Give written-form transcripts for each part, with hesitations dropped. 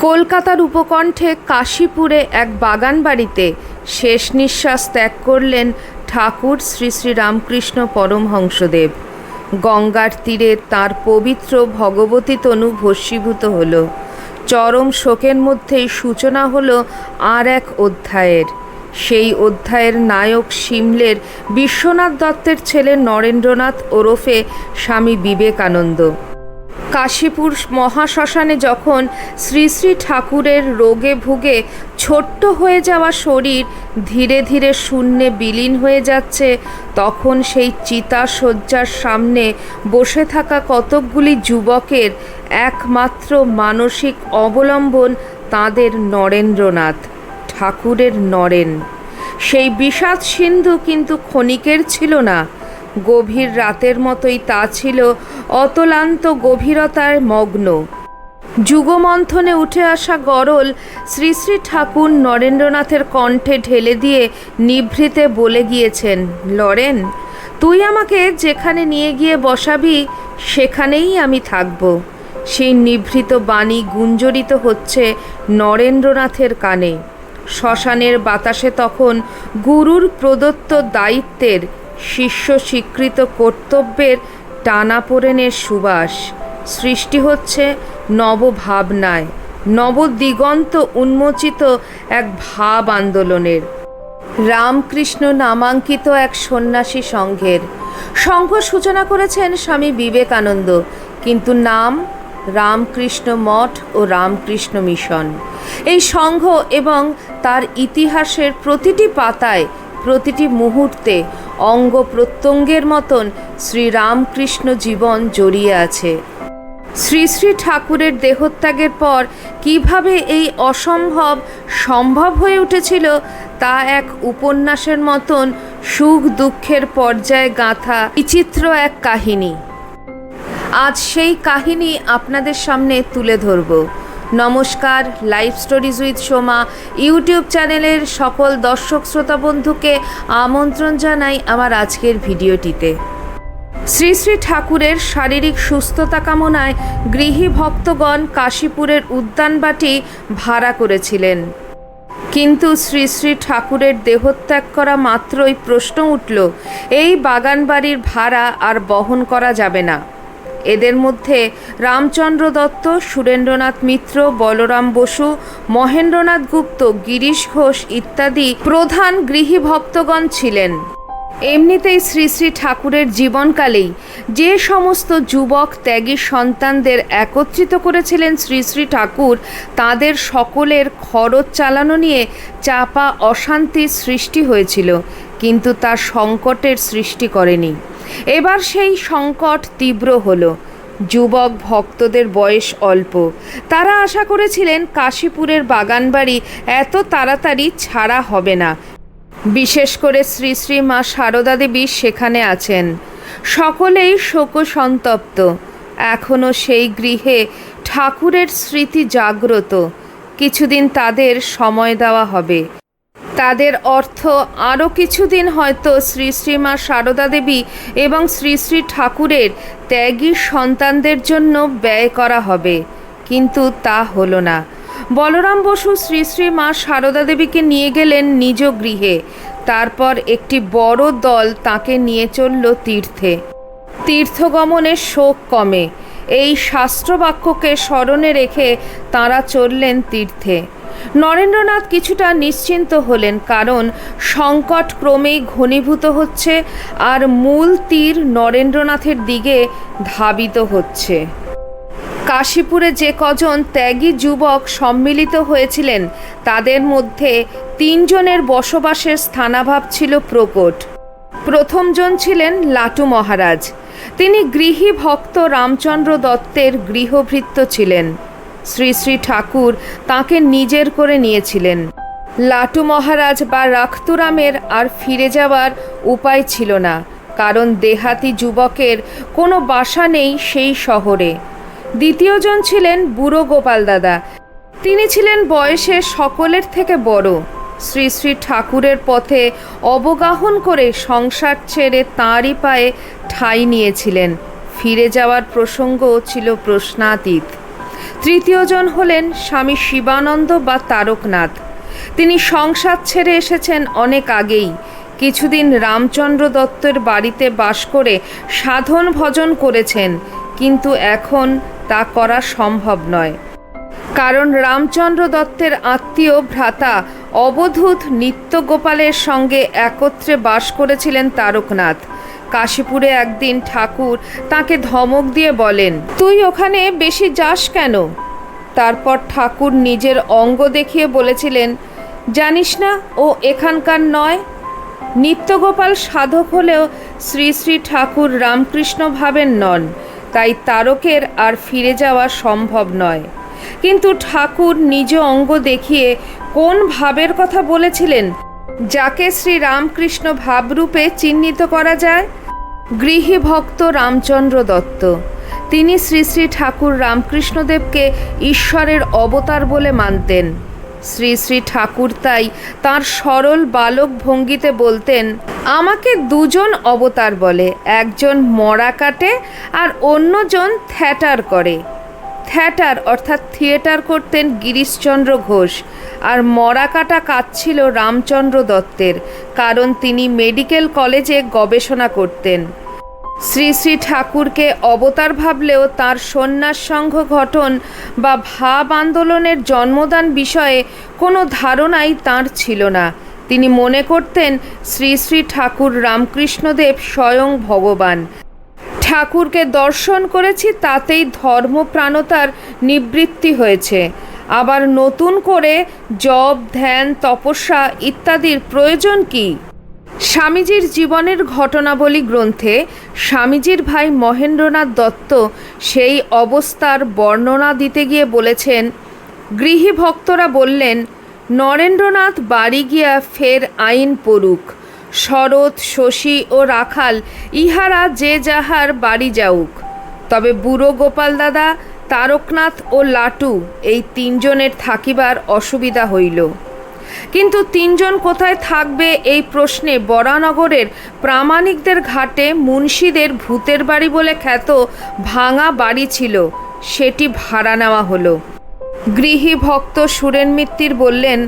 কলকাতার উপকণ্ঠে কাশীপুরে এক বাগান বাড়িতে শেষ নিঃশ্বাস ত্যাগ করলেন ঠাকুর শ্রী শ্রী রামকৃষ্ণ পরমহংসদেব। গঙ্গার তীরে তাঁর পবিত্র ভগবতী তনু ভস্মীভূত হল। চরম শোকের মধ্যেই সূচনা হলো আর এক অধ্যায়ের। সেই অধ্যায়ের নায়ক সিমলের বিশ্বনাথ দত্তের ছেলে নরেন্দ্রনাথ ওরফে স্বামী বিবেকানন্দ। কাশীপুর মহাশ্মশানে যখন শ্রী শ্রী ঠাকুরের রোগে ভুগে ছোট্ট হয়ে যাওয়া শরীর ধীরে ধীরে শূন্যে বিলীন হয়ে যাচ্ছে, তখন সেই চিতা শয্যার সামনে বসে থাকা কতকগুলি যুবকের একমাত্র মানসিক অবলম্বন তাঁদের নরেন্দ্রনাথ, ঠাকুরের নরেন। সেই বিষাদ সিন্ধু কিন্তু ক্ষণিকের ছিল না, গভীর রাতের মতোই তা ছিল অতলান্ত গভীরতায় মগ্ন। যুগমন্থনে উঠে আসা গরল শ্রী শ্রী ঠাকুর নরেন্দ্রনাথের কণ্ঠে ঢেলে দিয়ে নিভৃতে বলে গিয়েছেন, লরেন, তুই আমাকে যেখানে নিয়ে গিয়ে বসাবি সেখানেই আমি থাকব। সেই নিভৃত বাণী গুঞ্জরিত হচ্ছে নরেন্দ্রনাথের কানে। শ্মশানের বাতাসে তখন গুরুর প্রদত্ত দায়িত্বের, শিষ্য স্বীকৃত কর্তব্যের টানাপোড়েনের সুবাস। সৃষ্টি হচ্ছে নবভাবনায়, নবদিগন্ত উন্মোচিত এক ভাব আন্দোলনের। রামকৃষ্ণ নামাঙ্কিত এক সন্ন্যাসী সংঘের সংঘ সূচনা করেছেন স্বামী বিবেকানন্দ, কিন্তু নাম রামকৃষ্ণ মঠ ও রামকৃষ্ণ মিশন। এই সংঘ এবং তার ইতিহাসের প্রতিটি পাতায়, প্রতিটি মুহূর্তে অঙ্গ প্রত্যঙ্গের মতন শ্রীরামকৃষ্ণ জীবন জড়িয়ে আছে। শ্রী শ্রী ঠাকুরের দেহত্যাগের পর কিভাবে এই অসম্ভব সম্ভব হয়ে উঠেছিল তা এক উপন্যাসের মতন সুখ দুঃখের পর্যায়ে গাঁথা বিচিত্র এক কাহিনী। আজ সেই কাহিনী আপনাদের সামনে তুলে ধরব। নমস্কার, life stories with Soma YouTube চ্যানেলের সকল দর্শক শ্রোতা বন্ধুকে আমন্ত্রণ জানাই আমার আজকের ভিডিওটিতে। শ্রী শ্রী ঠাকুরের শারীরিক সুস্থতা কামনায় গৃহী ভক্তগণ কাশীপুরের উদ্যানবাটি ভাড়া করেছিলেন, কিন্তু শ্রী শ্রী ঠাকুরের দেহত্যাগ করা মাত্রই প্রশ্ন উঠল, এই বাগান বাড়ির ভাড়া আর বহন করা যাবে না। এদের মধ্যে রামচন্দ্র দত্ত, সুরেন্দ্রনাথ মিত্র, বলরাম বসু, মহেন্দ্রনাথ গুপ্ত, গিরিশ ঘোষ ইত্যাদি প্রধান গৃহী ভক্তগণ ছিলেন। এমনিতেই শ্রী শ্রী ঠাকুরের জীবনকালেই যে সমস্ত যুবক ত্যাগী সন্তানদের একত্রিত করেছিলেন শ্রী শ্রী ঠাকুর, তাদের সকলের খরচ চালানো নিয়ে চাপা অশান্তির সৃষ্টি হয়েছিল, কিন্তু তা সংকটের সৃষ্টি করেনি। এবার সেই সংকট তীব্র হলো। যুবক ভক্তদের বয়স অল্প, তারা আশা করেছিলেন কাশীপুরের বাগানবাড়ি এত তাড়াতাড়ি ছাড়া হবে না। বিশেষ করে শ্রী শ্রী মা সারদা দেবী সেখানে আছেন, সকলেই শোকসন্তপ্ত। এখনও সেই গৃহে ঠাকুরের স্মৃতি জাগ্রত। কিছুদিন তাদের সময় দেওয়া হবে। তাদের অর্থ আরও কিছুদিন হয়তো শ্রী শ্রী মা সারদা দেবী এবং শ্রী শ্রী ঠাকুরের ত্যাগী সন্তানদের জন্য ব্যয় করা হবে, কিন্তু তা হলো না। বলরাম বসু শ্রী শ্রী মা সারদা দেবীকে নিয়ে গেলেন নিজ গৃহে। তারপর একটি বড় দল তাকে নিয়ে চলল তীর্থে। তীর্থগমনের শোক কমে, এই শাস্ত্রবাক্যকে স্মরণে রেখে তাঁরা চললেন তীর্থে। নরেন্দ্রনাথ কিছুটা নিশ্চিন্ত হলেন, কারণ সংকট ক্রমেই ঘনীভূত হচ্ছে আর মূল তীর নরেন্দ্রনাথের দিকে ধাবিত হচ্ছে। কাশীপুরে যে কজন ত্যাগী যুবক সম্মিলিত হয়েছিলেন, তাদের মধ্যে 3 জনের বসবাসের স্থানাভাব ছিল প্রকট। প্রথমজন ছিলেন লাটু মহারাজ। তিনি গৃহী ভক্ত রামচন্দ্র দত্তের গৃহভৃত্য ছিলেন। শ্রী শ্রী ঠাকুর তাঁকে নিজের করে নিয়েছিলেন। লাটু মহারাজ বা রাখতুরামের আর ফিরে যাওয়ার উপায় ছিল না, কারণ দেহাতি যুবকের কোনো বাসা নেই সেই শহরে। দ্বিতীয়জন ছিলেন বুড়ো গোপাল দাদা। তিনি ছিলেন বয়সে সকলের থেকে বড়। শ্রী শ্রী ঠাকুরের পথে অবগাহন করে সংসার ছেড়ে তাঁরই পায়ে ঠাঁই নিয়েছিলেন। ফিরে যাওয়ার প্রসঙ্গও ছিল প্রশ্নাতীত। তৃতীয়জন হলেন স্বামী শিবানন্দ বা তারকনাথ। তিনি সংসার ছেড়ে এসেছেন অনেক আগেই। কিছুদিন রামচন্দ্র দত্তের বাড়িতে বাস করে সাধন ভজন করেছেন, কিন্তু এখন তা করা সম্ভব নয়। কারণ রামচন্দ্র দত্তের আত্মীয় ভ্রাতা অবধূত নিত্যগোপালের সঙ্গে একত্রে বাস করেছিলেন তারকনাথ। কাশীপুরে একদিন ঠাকুর তাকে ধমক দিয়ে বলেন, তুই ওখানে বেশি যাস কেন? তারপর ঠাকুর নিজের অঙ্গ দেখিয়ে বলেছিলেন, জানিস না ও এখানকার নয়? নিত্যগোপাল সাধক হলেও শ্রী শ্রী ঠাকুর রামকৃষ্ণ ভাবের নন, তাই তারকের আর ফিরে যাওয়া সম্ভব নয়। কিন্তু ঠাকুর নিজ অঙ্গ দেখিয়ে কোন ভাবের কথা বলেছিলেন যাকে শ্রী রামকৃষ্ণ ভাবরূপে চিহ্নিত করা যায়? গৃহী ভক্ত রামচন্দ্র দত্ত। তিনি শ্রী শ্রী ঠাকুর রামকৃষ্ণদেবকে ঈশ্বরের অবতার বলে মানতেন। শ্রী শ্রী ঠাকুর তাই তাঁর সরল বালক ভঙ্গিতে বলতেন, আমাকে দুজন অবতার বলে, একজন মরা কাটে আর অন্যজন থিয়েটার করে। থিয়েটার অর্থাৎ থিয়েটার করতেন গিরিশচন্দ্র ঘোষ, আর মরা কাটা কাজ ছিল রামচন্দ্র দত্তের, কারণ তিনি মেডিকেল কলেজে গবেষণা করতেন। শ্রী শ্রী ঠাকুরকে অবতার ভাবলেও তাঁর সন্ন্যাস সংঘ গঠন বা ভাব আন্দোলনের জন্মদান বিষয়ে কোনো ধারণাই তাঁর ছিল না। তিনি মনে করতেন শ্রী শ্রী ঠাকুর রামকৃষ্ণদেব স্বয়ং ভগবান। ঠাকুরকে দর্শন করেছি, তাতেই ধর্মপ্রাণতার নিবৃত্তি হয়েছে। আবার নতুন করে জপ, ধ্যান, তপস্যা ইত্যাদির প্রয়োজন কি? স্বামীজির জীবনের ঘটনাবলী গ্রন্থে স্বামীজির ভাই মহেন্দ্রনাথ দত্ত সেই অবস্থার বর্ণনা দিতে গিয়ে বলেছেন, গৃহী ভক্তরা বললেন, নরেন্দ্রনাথ বাড়ি গিয়া ফের আইন পড়ুক, শরৎ, শশী ও রাখাল ইহারা যে যাহার বাড়ি যাউক, তবে বুড়ো গোপাল দাদা, তারকনাথ ও লাটু এই তিনজনের থাকিবার অসুবিধা হইল। কিন্তু তিনজন কোথায় থাকবে এই প্রশ্নে বরানগরের প্রামাণিকদের ঘাটে মুন্সিদের ভূতের বাড়ি বলে খ্যাত ভাঙা বাড়ি ছিল, সেটি ভাড়া নেওয়া হলো। গৃহী ভক্ত সুরেন মিত্তির বললেন,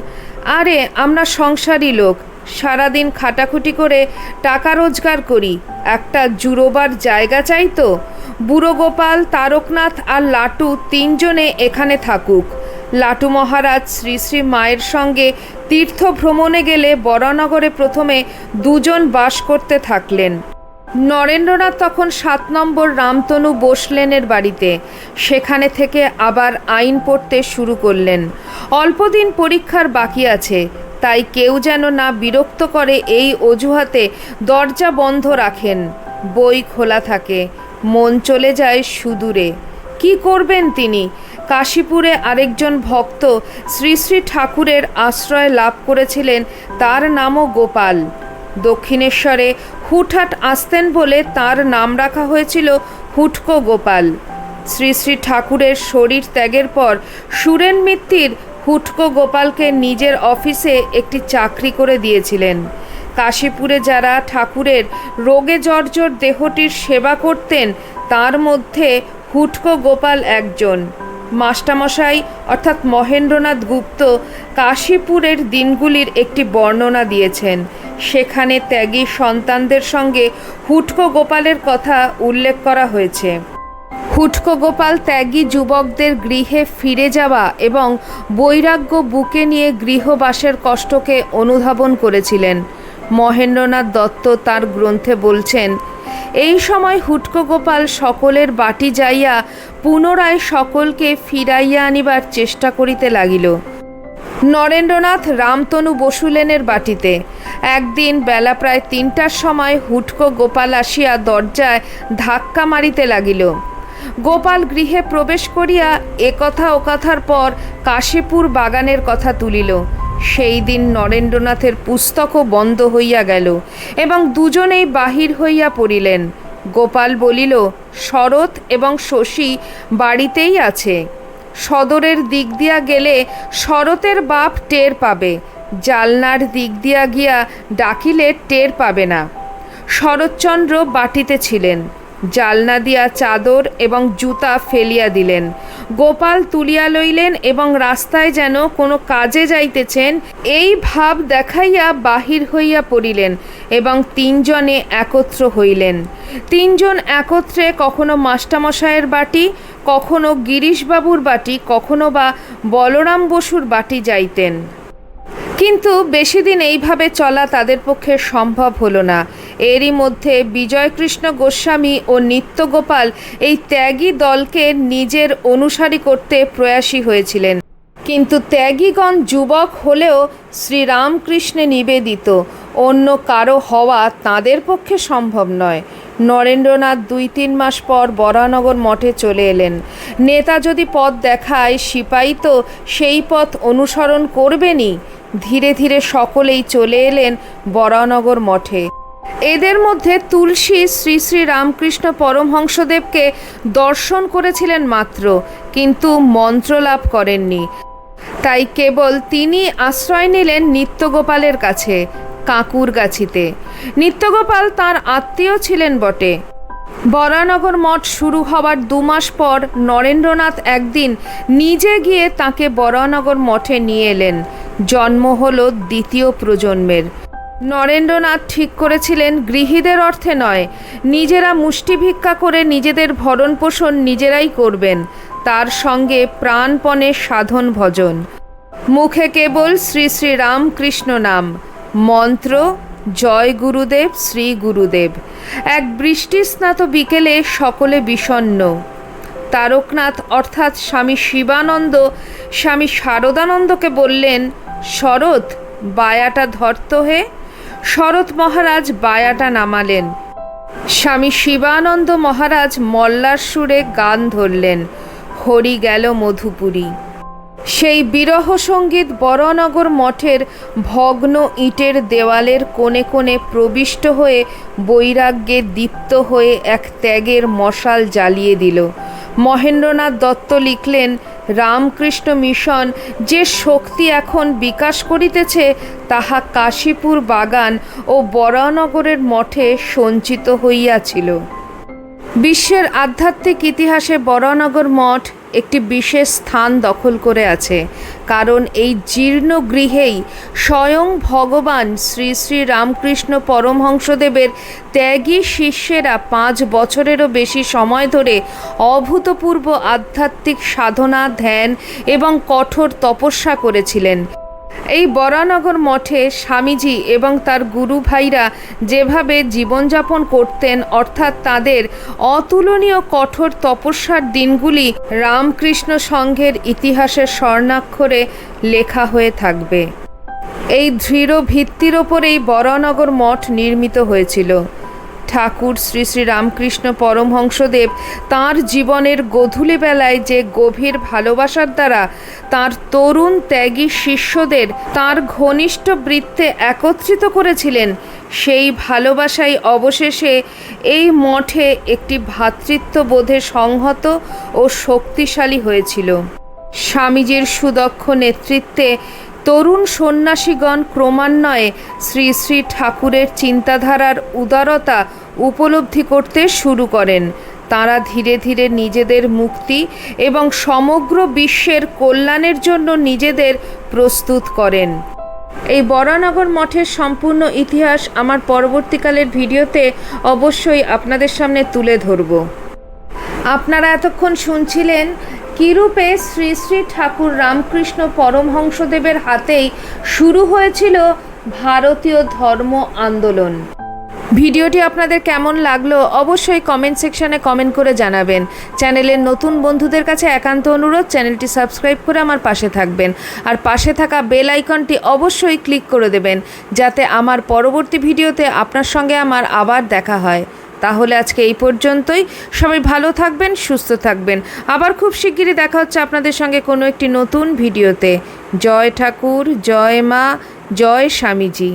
আরে আমরা সংসারী লোক, সারাদিন খাটাখুটি করে টাকা রোজগার করি, একটা জুড়োবার জায়গা চাই তো। বুড়ো গোপাল, তারকনাথ আর লাটু তিনজনে এখানে থাকুক। লাটু মহারাজ শ্রী শ্রী মায়ের সঙ্গে তীর্থ ভ্রমণে গেলে বরানগরে প্রথমে দুজন বাস করতে থাকলেন। নরেন্দ্রনাথ তখন 7 নম্বর রামতনু বোসলেনের বাড়িতে, সেখানে থেকে আবার আইন পড়তে শুরু করলেন। অল্পদিন পরীক্ষার বাকি আছে, তাই কেউ যেন না বিরক্ত করে এই অজুহাতে দরজা বন্ধ রাখেন, বই খোলা থাকে, মন চলে যায় সুদূরে। কি করবেন তিনি? কাশীপুরে আরেকজন ভক্ত শ্রী শ্রী ঠাকুরের আশ্রয় লাভ করেছিলেন, তার নামও গোপাল। দক্ষিণেশ্বরে হুটহাট আসতেন বলে তার নাম রাখা হয়েছিল হুটকো গোপাল। শ্রী শ্রী ঠাকুরের শরীর ত্যাগের পর সুরেন মিত্তির হুটকো গোপালকে নিজের অফিসে একটি চাকরি করে দিয়েছিলেন। কাশীপুরে যারা ঠাকুরের রোগে জর্জর দেহটির সেবা করতেন, তার মধ্যে হুটকো গোপাল একজন। মাস্টারমশাই অর্থাৎ মহেন্দ্রনাথ গুপ্ত কাশীপুরের দিনগুলির একটি বর্ণনা দিয়েছেন। সেখানে ত্যাগী সন্তানদের সঙ্গে হুটকো গোপালের কথা উল্লেখ করা হয়েছে। হুটকো গোপাল ত্যাগী যুবকদের গৃহে ফিরে যাওয়া এবং বৈরাগ্য বুকে নিয়ে গৃহবাসের কষ্টকে অনুধাবন করেছিলেন। মহেন্দ্রনাথ দত্ত তার গ্রন্থে বলছেন, এই সময় হুটকো গোপাল সকলের বাটি যাইয়া পুনরায় সকলকে ফিরাইয়া আনিবার চেষ্টা করিতে লাগিল। নরেন্দ্রনাথ রামতনু বসুলেনের বাটিতে একদিন বেলা প্রায় 3টার সময় হুটকো গোপাল আসিয়া দরজায় ধাক্কা মারিতে লাগিল। গোপাল গৃহে প্রবেশ করিয়া একথা ওকথার পর কাশীপুর বাগানের কথা তুলিল। সেই দিন নরেন্দ্রনাথের পুস্তকও বন্ধ হইয়া গেল এবং দুজনেই বাহির হইয়া পড়িলেন। গোপাল বলিল, শরৎ এবং শশী বাড়িতেই আছে। সদরের দিক দিয়া গেলে শরতের বাপ টের পাবে, জালনার দিক দিয়া গিয়া ডাকিলে টের পাবে না। শরৎচন্দ্র বাটিতে ছিলেন। জালনা দিয়া চাদর এবং জুতা ফেলিয়া দিলেন। গোপাল তুলিয়া লইলেন এবং রাস্তায় যেন কোনো কাজে যাইতেছেন এই ভাব দেখাইয়া বাহির হইয়া পড়িলেন এবং তিনজনে একত্র হইলেন। তিনজন একত্রে কখনো মাস্টারমশায়ের বাটি, কখনো গিরিশবাবুর বাটি, কখনো বা বলরাম বসুর বাটি যাইতেন। কিন্তু বেশি দিন এইভাবে চলা তাদের পক্ষে সম্ভব হলো না। এরই মধ্যে বিজয়কৃষ্ণ গোস্বামী ও নিত্যগোপাল এই ত্যাগী দলকে নিজের অনুসারী করতে প্রয়াসী হয়েছিলেন। কিন্তু ত্যাগীগণ যুবক হলেও শ্রীরামকৃষ্ণে নিবেদিত, অন্য কারো হওয়া তাদের পক্ষে সম্ভব নয়। নরেন্দ্রনাথ 2-3 মাস পর বরাহনগর মঠে চলে এলেন। নেতা যদি পথ দেখায়, সিপাহী তো সেই পথ অনুসরণ করবেনই। ধীরে ধীরে সকলেই চলে এলেন বরাহনগর মঠে। এদের মধ্যে তুলসী শ্রী শ্রী রামকৃষ্ণ পরমহংসদেবকে দর্শন করেছিলেন মাত্র, কিন্তু মন্ত্র লাভ করেননি। তাই কেবল তিনি আশ্রয় নিলেন নিত্যগোপালের কাছে, কাঁকুরগাছিতে। নিত্যগোপাল তাঁর আত্মীয় ছিলেন বটে। বরাহনগর মঠ শুরু হবার 2 মাস পর নরেন্দ্রনাথ একদিন নিজে গিয়ে তাকে বরাহনগর মঠে নিয়ে এলেন। জন্ম হলো দ্বিতীয় প্রজন্মের। নরেন্দ্রনাথ ঠিক করেছিলেন গৃহীদের অর্থে নয়, নিজেরা মুষ্টি ভিক্ষা করে নিজেদের ভরণ পোষণ নিজেরাই করবেন, তার সঙ্গে প্রাণপণে সাধন ভজন। মুখে কেবল শ্রী শ্রী রামকৃষ্ণ নাম, মন্ত্র জয় গুরুদেব শ্রী গুরুদেব। এক বৃষ্টিস্নাত বিকেলে সকলে বিষণ্ণ। তারকনাথ অর্থাৎ স্বামী শিবানন্দ স্বামী শারদানন্দকে বললেন, শরৎ, বায়াটা ধরত হে। শরৎ মহারাজ বায়াটা নামালেন। স্বামী শিবানন্দ মহারাজ মল্লার সুরে গান ধরলেন, হরি গেল মধুপুরী। সেই বিরহ সঙ্গীত বরাহনগর মঠের ভগ্ন ইটের দেওয়ালের কোণে কোণে প্রবিষ্ট হয়ে বৈরাগ্যে দীপ্ত হয়ে এক ত্যাগের মশাল জ্বালিয়ে দিল। মহেন্দ্রনাথ দত্ত লিখলেন, রামকৃষ্ণ মিশন যে শক্তি এখন বিকাশ করিতেছে তাহা কাশীপুর বাগান ও বরাহনগরের মঠে সঞ্চিত হইয়াছিল। বিশ্বের আধ্যাত্মিক ইতিহাসে বরাহনগর মঠ একটি বিশেষ স্থান দখল করে আছে, কারণ এই জীর্ণ গৃহেই স্বয়ং ভগবান শ্রী শ্রী রামকৃষ্ণ পরমহংসদেবের ত্যাগী শিষ্যেরা 5 বছরেরও বেশি সময় ধরে অভূতপূর্ব আধ্যাত্মিক সাধনা, ধ্যান এবং কঠোর তপস্যা করেছিলেন। এই বরাহনগর মঠে স্বামীজি এবং তার গুরু ভাইরা যেভাবে জীবনযাপন করতেন, অর্থাৎ তাদের অতুলনীয় কঠোর তপস্যার দিনগুলি রামকৃষ্ণ সংঘের ইতিহাসের স্বর্ণাক্ষরে লেখা হয়ে থাকবে। এই দৃঢ় ভিত্তির ওপরেই বরাহনগর মঠ নির্মিত হয়েছিল। ঠাকুর শ্রী শ্রী রামকৃষ্ণ পরমহংসদেব তাঁর জীবনের গোধূলি বেলায় যে গভীর ভালোবাসার দ্বারা তাঁর তরুণ ত্যাগী শিষ্যদের তাঁর ঘনিষ্ঠ বৃত্তে একত্রিত করেছিলেন, সেই ভালোবাসাই অবশেষে এই মঠে একটি ভ্রাতৃত্ববোধে সংহত ও শক্তিশালী হয়েছিল। স্বামীজির সুদক্ষ নেতৃত্বে তরুণ সন্ন্যাসীগণ ক্রমান্বয়ে শ্রী শ্রী ঠাকুরের চিন্তাধারার উদারতা উপলব্ধি করতে শুরু করেন। তাঁরা ধীরে ধীরে নিজেদের মুক্তি এবং সমগ্র বিশ্বের কল্যাণের জন্য নিজেদের প্রস্তুত করেন। এই বরাহনগর মঠের সম্পূর্ণ ইতিহাস আমার পরবর্তীকালের ভিডিওতে অবশ্যই আপনাদের সামনে তুলে ধরব। আপনারা এতক্ষণ শুনছিলেন কিরূপে শ্রী শ্রী ঠাকুর রামকৃষ্ণ পরমহংসদেবের হাতেই শুরু হয়েছিল ভারতীয় ধর্ম আন্দোলন। ভিডিওটি আপনাদের কেমন লাগলো অবশ্যই কমেন্ট সেকশনে কমেন্ট করে জানাবেন। চ্যানেলের নতুন বন্ধুদের কাছে একান্ত অনুরোধ, চ্যানেলটি সাবস্ক্রাইব করে আমার পাশে থাকবেন, আর পাশে থাকা বেল আইকনটি অবশ্যই ক্লিক করে দেবেন, যাতে আমার পরবর্তী ভিডিওতে আপনার সঙ্গে আমার আবার দেখা হয়। তাহলে আজকে এই পর্যন্তই। সবাই ভালো থাকবেন, সুস্থ থাকবেন। আবার খুব শিগগিরই দেখা হচ্ছে আপনাদের সঙ্গে কোনো একটি নতুন ভিডিওতে। জয় ঠাকুর, জয় মা, জয় স্বামীজি।